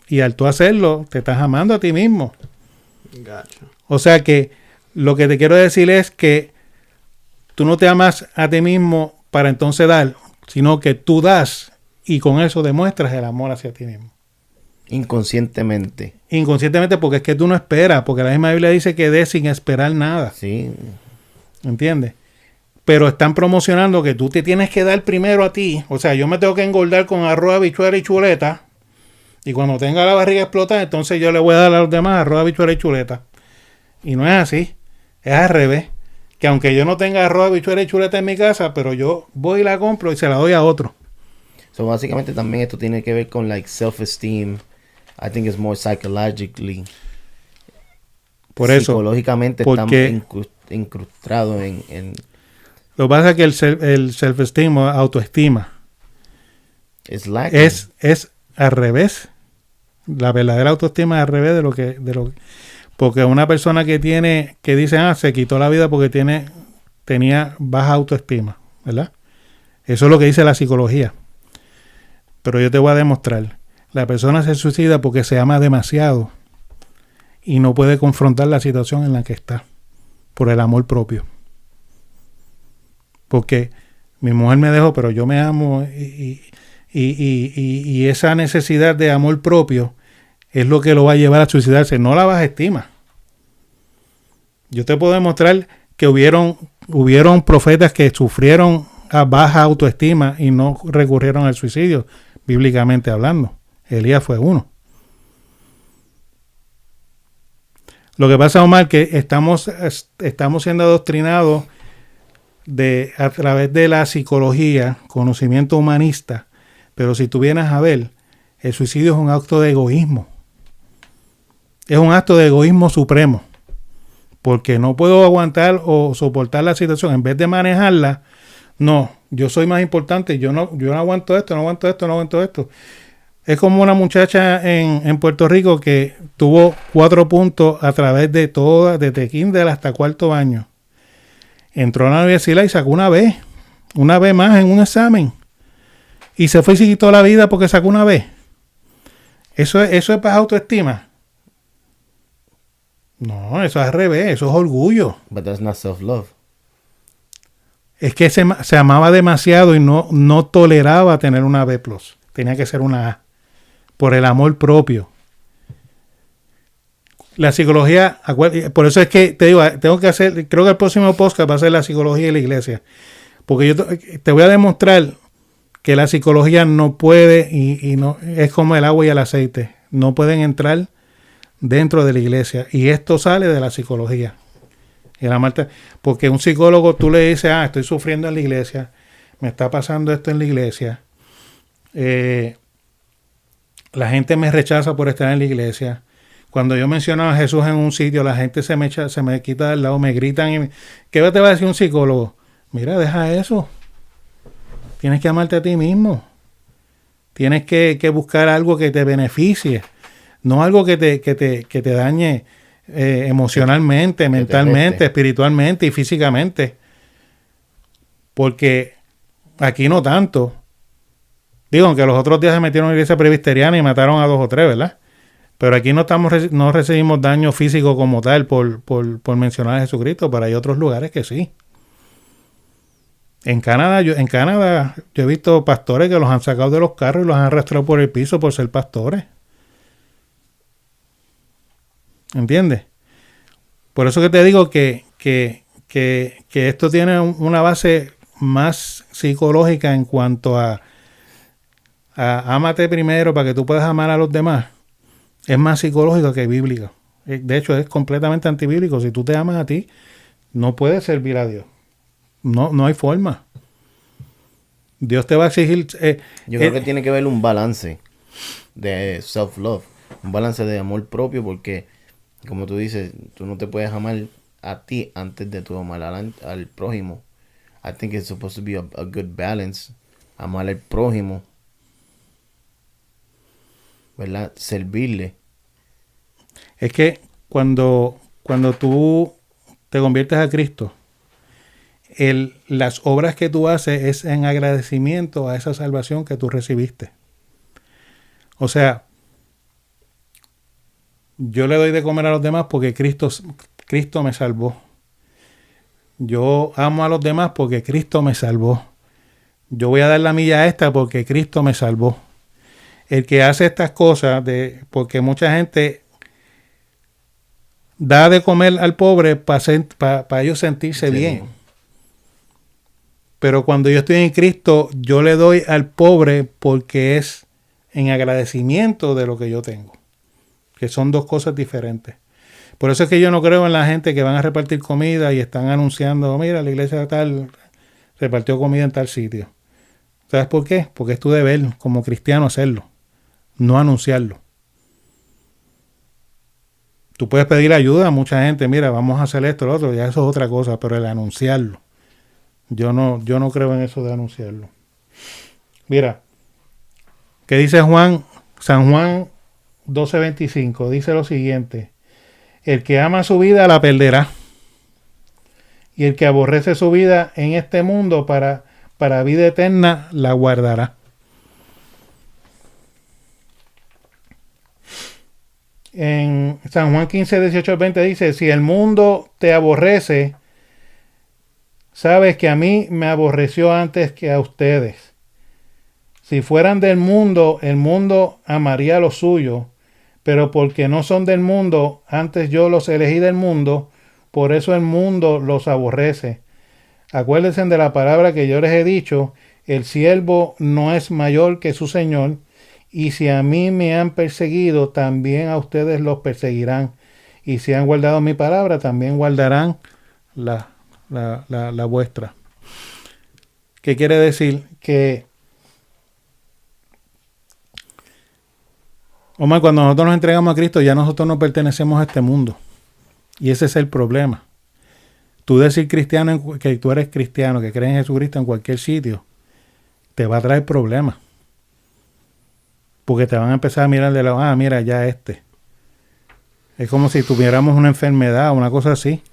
Y al tú hacerlo, te estás amando a ti mismo. Gacho. O sea que lo que te quiero decir es que tú no te amas a ti mismo para entonces dar, sino que tú das y con eso demuestras el amor hacia ti mismo. Inconscientemente. Inconscientemente, porque es que tú no esperas, porque la misma Biblia dice que des sin esperar nada. Sí. ¿Entiendes? Pero están promocionando que tú te tienes que dar primero a ti. O sea, yo me tengo que engordar con arroz, habichuela y chuleta. Y cuando tenga la barriga explotada, entonces yo le voy a dar a los demás arroz, habichuela y chuleta. Y no es así. Es al revés. Que aunque yo no tenga arroz, habichuela y chuleta en mi casa, pero yo voy y la compro y se la doy a otro. So, básicamente también esto tiene que ver con like self-esteem. I think it's more psychologically. Por eso. Psicológicamente estamos incrustados en... Lo que pasa es que el self-esteem o autoestima es al revés. La verdadera autoestima es al revés de lo que porque una persona que dice se quitó la vida porque tenía baja autoestima, ¿verdad? Eso es lo que dice la psicología. Pero yo te voy a demostrar, la persona se suicida porque se ama demasiado y no puede confrontar la situación en la que está por el amor propio. porque mi mujer me dejó, pero yo me amo y esa necesidad de amor propio es lo que lo va a llevar a suicidarse, no la baja estima. Yo te puedo demostrar que hubieron profetas que sufrieron a baja autoestima y no recurrieron al suicidio, bíblicamente hablando. Elías fue uno. Lo que pasa, Omar, que estamos siendo adoctrinados a través de la psicología, conocimiento humanista, pero si tú vienes a ver, el suicidio es un acto de egoísmo. Es un acto de egoísmo supremo, porque no puedo aguantar o soportar la situación. En vez de manejarla, no, yo soy más importante, yo no aguanto esto, no aguanto esto. Es como una muchacha en Puerto Rico que tuvo 4 puntos a través de toda, desde kinder hasta 4º año. Entró a la universidad y sacó una B más en un examen. Y se fue y se quitó la vida porque sacó una B. ¿Eso es baja autoestima? No, eso es al revés, eso es orgullo. But that's not self-love. Es que se amaba demasiado y no toleraba tener una B+. Tenía que ser una A. Por el amor propio. La psicología, por eso es que te digo, creo que el próximo podcast va a ser la psicología de la iglesia. Porque yo te voy a demostrar que la psicología no puede, y no es como el agua y el aceite, no pueden entrar dentro de la iglesia. Y esto sale de la psicología. Porque un psicólogo, tú le dices, estoy sufriendo en la iglesia, me está pasando esto en la iglesia, la gente me rechaza por estar en la iglesia. Cuando yo menciono a Jesús en un sitio, la gente se me quita del lado, me gritan. ¿Qué te va a decir un psicólogo? Mira, deja eso. Tienes que amarte a ti mismo. Tienes que buscar algo que te beneficie. No algo que te dañe emocionalmente, mentalmente, espiritualmente y físicamente. Porque aquí no tanto. Digo, aunque los otros días se metieron en la iglesia presbiteriana y mataron a 2 o 3, ¿verdad? Pero aquí no recibimos daño físico como tal por mencionar a Jesucristo, pero hay otros lugares que sí. En Canadá yo he visto pastores que los han sacado de los carros y los han arrastrado por el piso por ser pastores. ¿Entiendes? Por eso que te digo que esto tiene una base más psicológica en cuanto a ámate primero para que tú puedas amar a los demás. Es más psicológico que bíblico. De hecho, es completamente antibíblico. Si tú te amas a ti, no puedes servir a Dios. No hay forma. Dios te va a exigir... Yo creo que tiene que haber un balance de self-love. Un balance de amor propio porque, como tú dices, tú no te puedes amar a ti antes de tu amar al prójimo. I think it's supposed to be a good balance. Amar al prójimo, ¿verdad? Servirle. Es que cuando tú te conviertes a Cristo, las obras que tú haces es en agradecimiento a esa salvación que tú recibiste. O sea, yo le doy de comer a los demás porque Cristo me salvó. Yo amo a los demás porque Cristo me salvó. Yo voy a dar la milla extra porque Cristo me salvó. El que hace estas cosas, porque mucha gente da de comer al pobre para ellos sentirse bien. Pero cuando yo estoy en Cristo, yo le doy al pobre porque es en agradecimiento de lo que yo tengo. Que son 2 cosas diferentes. Por eso es que yo no creo en la gente que van a repartir comida y están anunciando, mira, la iglesia tal repartió comida en tal sitio. ¿Sabes por qué? Porque es tu deber como cristiano hacerlo, no anunciarlo. Tú puedes pedir ayuda a mucha gente, mira, vamos a hacer esto, lo otro, ya eso es otra cosa, pero el anunciarlo. Yo no creo en eso de anunciarlo. Mira, ¿qué dice San Juan 12:25? Dice lo siguiente: el que ama su vida la perderá, y el que aborrece su vida en este mundo para vida eterna la guardará. En San Juan 15:18-20 dice: si el mundo te aborrece, sabes que a mí me aborreció antes que a ustedes. Si fueran del mundo, el mundo amaría lo suyo, pero porque no son del mundo, antes yo los elegí del mundo, por eso el mundo los aborrece. Acuérdense de la palabra que yo les he dicho, el siervo no es mayor que su señor, y si a mí me han perseguido, también a ustedes los perseguirán. Y si han guardado mi palabra, también guardarán la vuestra. ¿Qué quiere decir? Que Omar, cuando nosotros nos entregamos a Cristo, ya nosotros no pertenecemos a este mundo. Y ese es el problema. Tú decir cristiano, que tú eres cristiano, que crees en Jesucristo en cualquier sitio, te va a traer problemas. Porque te van a empezar a mirar de lado, mira, ya este. Es como si tuviéramos una enfermedad o una cosa así.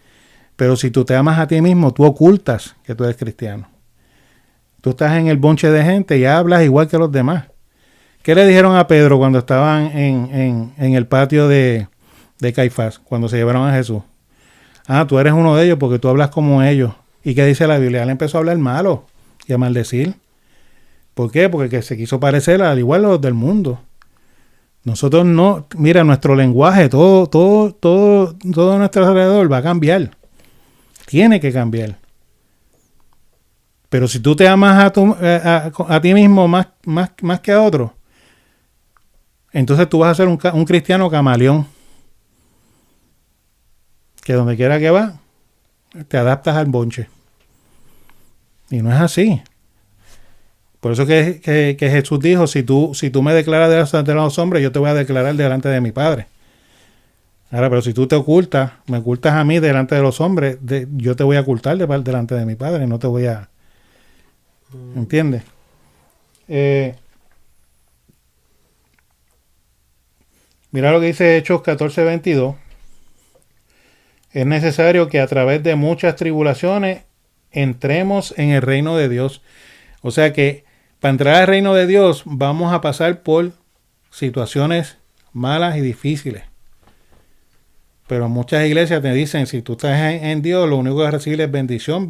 Pero si tú te amas a ti mismo, tú ocultas que tú eres cristiano. Tú estás en el bonche de gente y hablas igual que los demás. ¿Qué le dijeron a Pedro cuando estaban en el patio de Caifás, cuando se llevaron a Jesús? Tú eres uno de ellos porque tú hablas como ellos. ¿Y qué dice la Biblia? Él empezó a hablar malo y a maldecir. ¿Por qué? Porque se quiso parecer al igual a los del mundo. Nosotros no, mira, nuestro lenguaje, todo a nuestro alrededor va a cambiar. Tiene que cambiar. Pero si tú te amas a ti mismo más que a otro, entonces tú vas a ser un cristiano camaleón. Que donde quiera que va, te adaptas al bonche. Y no es así. Por eso que Jesús dijo, si tú me declaras delante de los hombres, yo te voy a declarar delante de mi Padre. Ahora, pero si tú me ocultas a mí delante de los hombres, yo te voy a ocultar delante de mi Padre, no te voy a... ¿Entiendes? Mira lo que dice Hechos 14:22. Es necesario que a través de muchas tribulaciones entremos en el reino de Dios. O sea que para entrar al reino de Dios vamos a pasar por situaciones malas y difíciles. Pero muchas iglesias te dicen, si tú estás en Dios, lo único que vas a recibir es bendición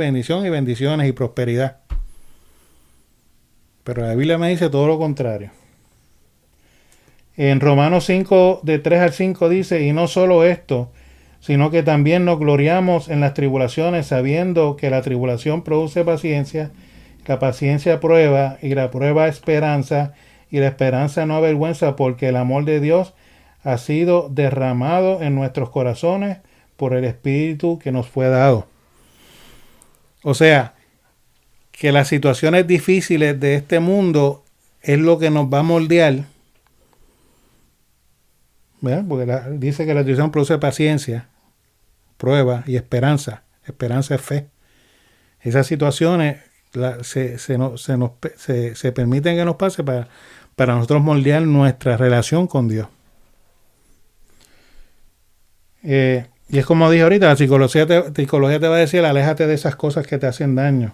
y bendiciones y prosperidad. Pero la Biblia me dice todo lo contrario. En Romanos 5, de 3 al 5 dice, y no solo esto, sino que también nos gloriamos en las tribulaciones, sabiendo que la tribulación produce paciencia, la paciencia prueba, y la prueba esperanza, y la esperanza no avergüenza, porque el amor de Dios ha sido derramado en nuestros corazones por el Espíritu que nos fue dado. O sea, que las situaciones difíciles de este mundo es lo que nos va a moldear. ¿Verdad? Porque dice que la tribulación produce paciencia, prueba y esperanza. Esperanza es fe. Esas situaciones se permiten que nos pase para nosotros moldear nuestra relación con Dios. Y es como dije ahorita, la psicología te va a decir, aléjate de esas cosas que te hacen daño.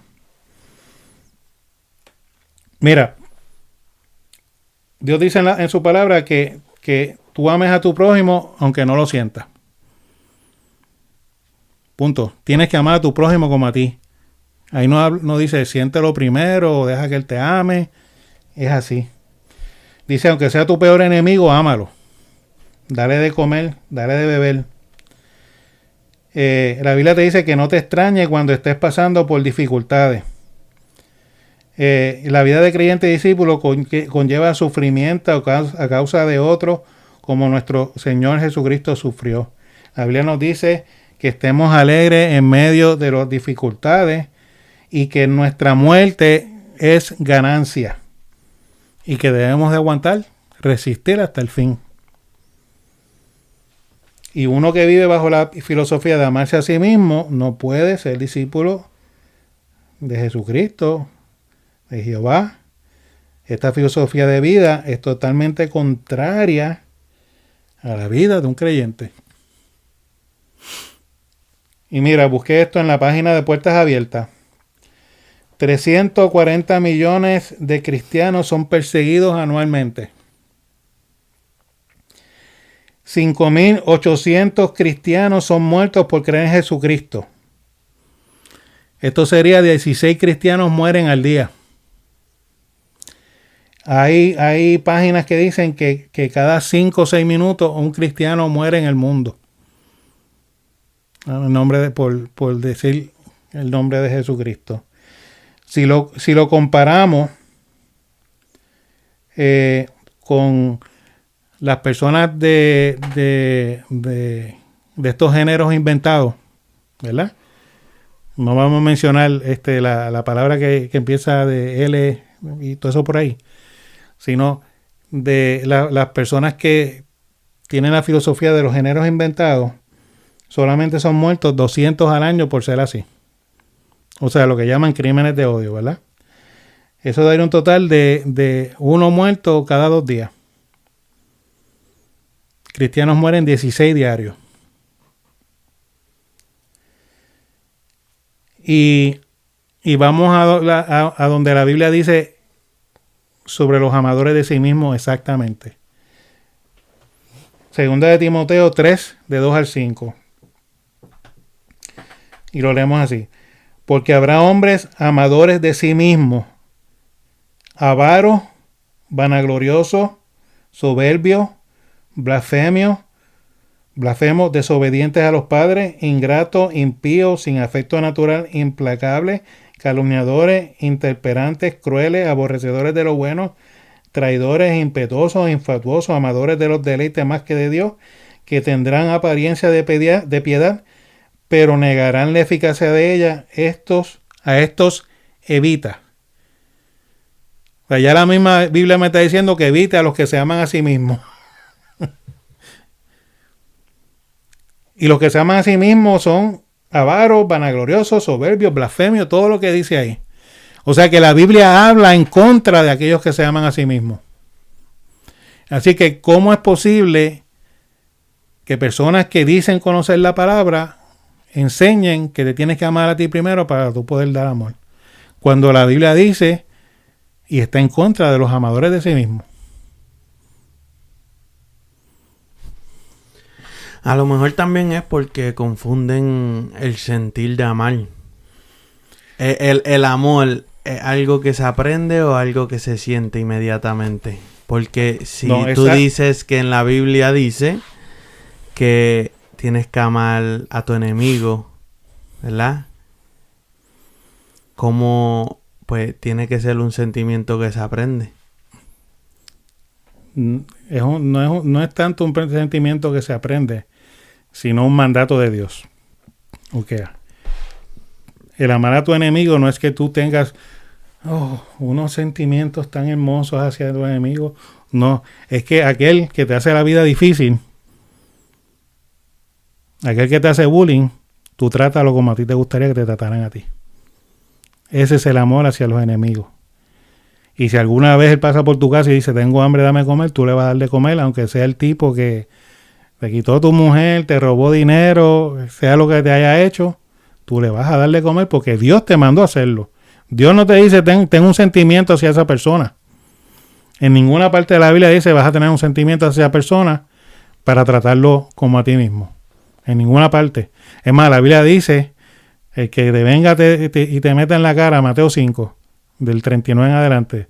Mira, Dios dice en su palabra que tú ames a tu prójimo aunque no lo sientas. Punto. Tienes que amar a tu prójimo como a ti. Ahí no dice siéntelo primero o deja que él te ame. Es así. Dice, aunque sea tu peor enemigo, ámalo. Dale de comer, dale de beber. La Biblia te dice que no te extrañe cuando estés pasando por dificultades. La vida de creyente y discípulo conlleva sufrimiento a causa de otros, como nuestro Señor Jesucristo sufrió. La Biblia nos dice que estemos alegres en medio de las dificultades y que nuestra muerte es ganancia y que debemos de aguantar, resistir hasta el fin. Y uno que vive bajo la filosofía de amarse a sí mismo no puede ser discípulo de Jesucristo, de Jehová. Esta filosofía de vida es totalmente contraria a la vida de un creyente. Y mira, busqué esto en la página de Puertas Abiertas. 340 millones de cristianos son perseguidos anualmente. 5.800 cristianos son muertos por creer en Jesucristo. Esto sería 16 cristianos mueren al día. Hay páginas que dicen que cada 5 o 6 minutos un cristiano muere en el mundo. El nombre por decir el nombre de Jesucristo. Si lo comparamos con las personas de estos géneros inventados, ¿verdad? No vamos a mencionar la palabra que empieza de L y todo eso por ahí, sino de las personas que tienen la filosofía de los géneros inventados, solamente son muertos 200 al año por ser así. O sea, lo que llaman crímenes de odio, ¿verdad? Eso daría un total de 1 muerto cada 2 días. Cristianos mueren 16 diarios. Y vamos a donde la Biblia dice sobre los amadores de sí mismos exactamente. Segunda de Timoteo 3, de 2 al 5. Y lo leemos así. Porque habrá hombres amadores de sí mismos, avaros, vanagloriosos, soberbios, blasfemos, desobedientes a los padres, ingratos, impíos, sin afecto natural, implacables, calumniadores, intemperantes, crueles, aborrecedores de lo bueno, traidores, impetuosos, infatuosos, amadores de los deleites más que de Dios, que tendrán apariencia de piedad, pero negarán la eficacia de ella. A estos evita. O sea, ya la misma Biblia me está diciendo que evite a los que se aman a sí mismos. Y los que se aman a sí mismos son avaros, vanagloriosos, soberbios, blasfemios, todo lo que dice ahí. O sea que la Biblia habla en contra de aquellos que se aman a sí mismos. Así que, ¿cómo es posible que personas que dicen conocer la palabra enseñen que te tienes que amar a ti primero para tú poder dar amor? Cuando la Biblia dice y está en contra de los amadores de sí mismos. A lo mejor también es porque confunden el sentir de amar. El amor es algo que se aprende o algo que se siente inmediatamente. Porque si tú dices que en la Biblia dice que tienes que amar a tu enemigo, ¿verdad? Como pues tiene que ser un sentimiento que se aprende. No es tanto un sentimiento que se aprende, sino un mandato de Dios. Okay. El amar a tu enemigo no es que tú tengas unos sentimientos tan hermosos hacia tu enemigo. No, es que aquel que te hace la vida difícil, aquel que te hace bullying, tú trátalo como a ti te gustaría que te trataran a ti. Ese es el amor hacia los enemigos. Y si alguna vez él pasa por tu casa y dice, tengo hambre, dame de comer, tú le vas a dar de comer, aunque sea el tipo que te quitó tu mujer, te robó dinero, sea lo que te haya hecho, tú le vas a dar de comer porque Dios te mandó a hacerlo. Dios no te dice, ten un sentimiento hacia esa persona. En ninguna parte de la Biblia dice, vas a tener un sentimiento hacia esa persona para tratarlo como a ti mismo. En ninguna parte. Es más, la Biblia dice, el que te venga y te meta en la cara, Mateo 5, del 39 en adelante,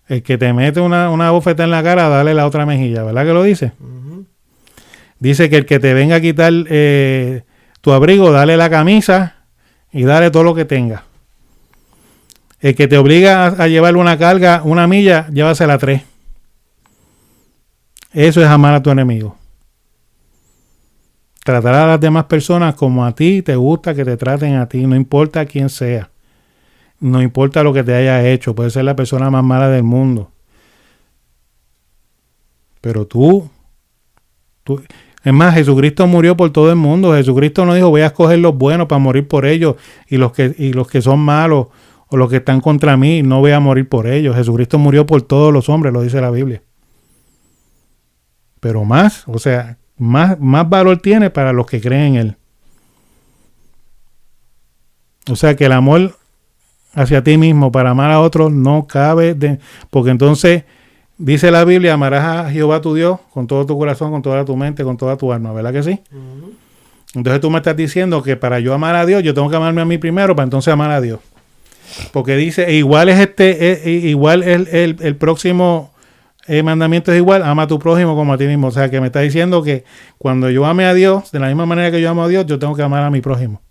el que te mete una bofeta en la cara, dale la otra mejilla, ¿verdad que lo dice? Uh-huh. Dice que el que te venga a quitar tu abrigo, dale la camisa y dale todo lo que tenga. El que te obliga a llevarle una carga, una milla, llévasela 3. Eso es amar a tu enemigo. Tratar a las demás personas como a ti te gusta que te traten a ti, no importa quién sea. No importa lo que te haya hecho, puede ser la persona más mala del mundo. Pero tú, es más, Jesucristo murió por todo el mundo. Jesucristo no dijo, voy a escoger los buenos para morir por ellos y los que son malos o los que están contra mí, no voy a morir por ellos. Jesucristo murió por todos los hombres, lo dice la Biblia. Pero más valor tiene para los que creen en Él. O sea que el amor hacia ti mismo para amar a otros no cabe, porque entonces dice la Biblia, amarás a Jehová tu Dios con todo tu corazón, con toda tu mente, con toda tu alma, ¿verdad que sí? Uh-huh. Entonces tú me estás diciendo que para yo amar a Dios, yo tengo que amarme a mí primero para entonces amar a Dios. Porque dice, igual es igual el próximo mandamiento es igual, ama a tu prójimo como a ti mismo. O sea, que me está diciendo que cuando yo ame a Dios, de la misma manera que yo amo a Dios, yo tengo que amar a mi prójimo.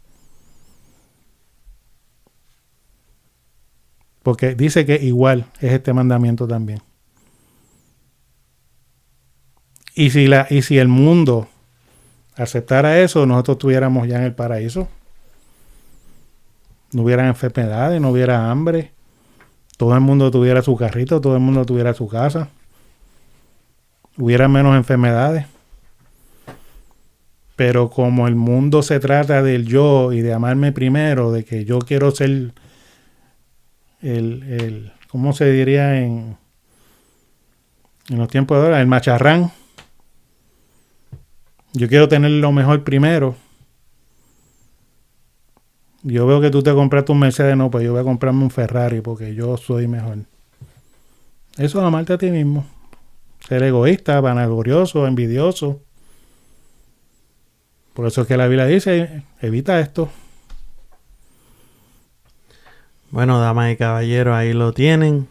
Porque dice que igual es este mandamiento también. Y si el mundo aceptara eso, nosotros estuviéramos ya en el paraíso. No hubiera enfermedades, no hubiera hambre. Todo el mundo tuviera su carrito, todo el mundo tuviera su casa. Hubiera menos enfermedades. Pero como el mundo se trata del yo y de amarme primero, de que yo quiero ser ¿cómo se diría en los tiempos de ahora? El macharrán. Yo quiero tener lo mejor primero. Yo veo que tú te compraste un Mercedes, no, pues yo voy a comprarme un Ferrari porque yo soy mejor. Eso es amarte a ti mismo. Ser egoísta, vanaglorioso, envidioso. Por eso es que la Biblia dice, evita esto. Bueno, damas y caballeros, ahí lo tienen.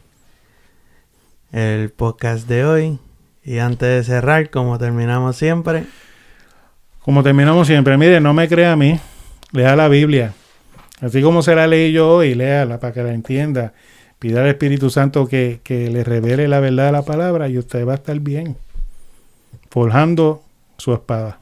El podcast de hoy. Y antes de cerrar, como terminamos siempre. Mire, no me crea a mí. Lea la Biblia. Así como se la leí yo hoy, léala para que la entienda. Pida al Espíritu Santo que le revele la verdad de la palabra y usted va a estar bien. Forjando su espada.